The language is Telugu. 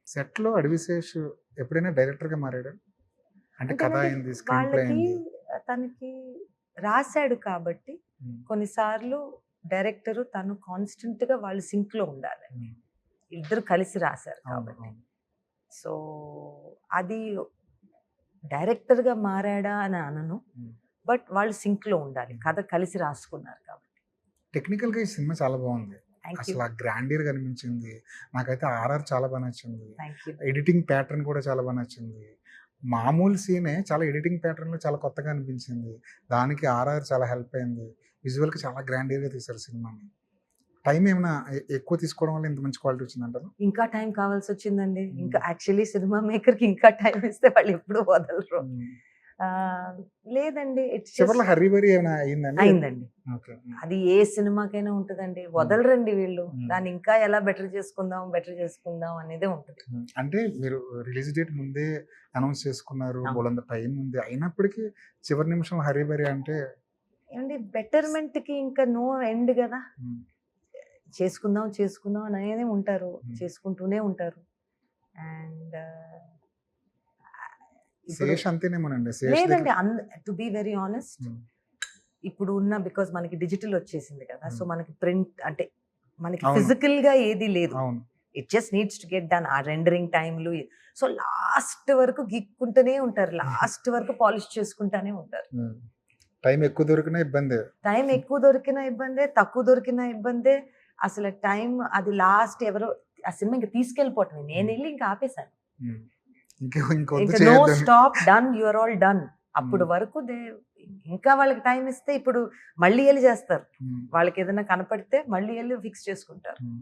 సెట్‌లో అడివిశేష్ ఎప్పుడైనా డైరెక్టర్‌గా మారాడా? అంటే కథ అంటేనండి అయింది, స్క్రీన్ ప్లే వాళ్ళకి అయింది. తనకి రాసాడు కాబట్టి హ్మ్. కొన్నిసార్లు డైరెక్టరు తను కాన్స్టెంట్‌గా వాళ్ళు సింక్‌లో ఉండాలండి. హ్మ్. ఇద్దరు కలిసి రాసారు అవును. కాబట్టి. అవును. సో, అది డైరెక్టర్‌గా మారాడా అని అనను. హ్మ్. బట్ వాళ్ళు సింక్‌లో ఉండాలి. హ్మ్. కథ కలిసి రాసుకున్నారు కాబట్టి. టెక్నికల్‌గా ఈ సినిమా చాలా బావుంది. Thank you. అసల ఆ గ్రాండియర్‌గా అనిపించింది. నాకైతే 'ఆర్ఆర్' చాలా బా నచ్చింది. Thank you. ఎడిటింగ్ ప్యాటర్న్ కూడా చాలా బా నచ్చింది. మామూలు సీనే చాలా ఎడిటింగ్ ప్యాటర్న్‌లో చాలా కొత్తగా అనిపించింది. దానికి 'ఆర్ఆర్' చాలా హెల్ప్ అయింది. విజువల్‌గా చాలా గ్రాండియర్‌గా తీశారు సినిమాని. టైం ఏమైనా ఎక్కువ తీసుకోవడం వల్ల ఇంత మంచి క్వాలిటీ వచ్చిందంటారా? ఇంకా టైం కావాల్సొచ్చిందండి. హ్మ్. ఇంకా యాక్చువల్లీ సినిమా మేకర్‌కి ఇంకా టైం ఇస్తే వాళ్ళెప్పుడూ వదలరు. హ్మ్. ఆహ్, లేదండి. ఇట్స్ చివర్లో జస్ట్ హర్రీ బరీ ఏమైనా అయిందండి? అయిందండి. ఓకే. హ్మ్. అది ఏ సినిమాకైనా ఉంటదండి. హ్మ్. వదలరండి వీళ్ళు. హ్మ్. దాన్ని ఇంకా ఎలా బెటర్ చేసుకుందాం, బెటర్ చేసుకుందాం అనేదే ఉంటది. హ్మ్. అంటే మీరు రిలీజ్ డేట్ ముందే అనౌన్స్ చేసుకున్నారు. అవును. బోలెడంత టైం ఉంది. అయినప్పటికీ చివరి నిమిషం హర్రీ బరీ అంటే ఏవండి బెటర్‌మెంట్‌కి ఇంకా నో ఎండ్ గదా! హ్మ్. చేసుకుందాం, చేసుకుందాం అనేనే ఉంటారు. హ్మ్. చేసుకుంటూనే ఉంటారు. అండ్ ఇప్పుడు 'శేష్' అంతేనేమోనండి. 'శేష్' దగ్గర లేదండి. టు బి వెరీ హానెస్ట్ హ్మ్. ఇప్పుడు ఉన్న బికాజ్ మనకి డిజిటల్ వచ్చేసింది కదా! సో, హ్మ్. మనకి ప్రింట్ అంటే మనకి అవును. ఫిజికల్‌గా ఏది లేదు. అవును. It just needs to get done. ఆ రెండరింగ్ టైమ్‌లు సో, లాస్ట్ వరకు గీక్కుంటూనే ఉంటారు. లాస్ట్ వరకు పాలిష్ చేసుకుంటానే ఉంటారు. హ్మ్. టైం ఎక్కువ దొరికినా ఇబ్బందే. టైం ఎక్కువ దొరికినా ఇబ్బందే, తక్కువ దొరికినా ఇబ్బందే. అసలు టైం అది లాస్ట్ ఎవరో ఆ సినిమా ఇంక తీసుకెళ్ళిపోవటమే. హ్మ్. నేనెళ్ళి ఇంక ఆపేసాను. హ్మ్. ఇంకొద్దు ఇంక నో చేయొద్దని. Stop, done, you are all done. Hmm. అప్పుడు వరకు ఇంకా వాళ్ళకి టైమ్ ఇస్తే ఇప్పుడు మళ్ళీ ఎళ్లి చేస్తారు. హ్మ్. వాళ్ళకేదైనా కనపడితే మళ్ళీ ఎళ్లి ఫిక్స్ చేసుకుంటారు. హ్మ్.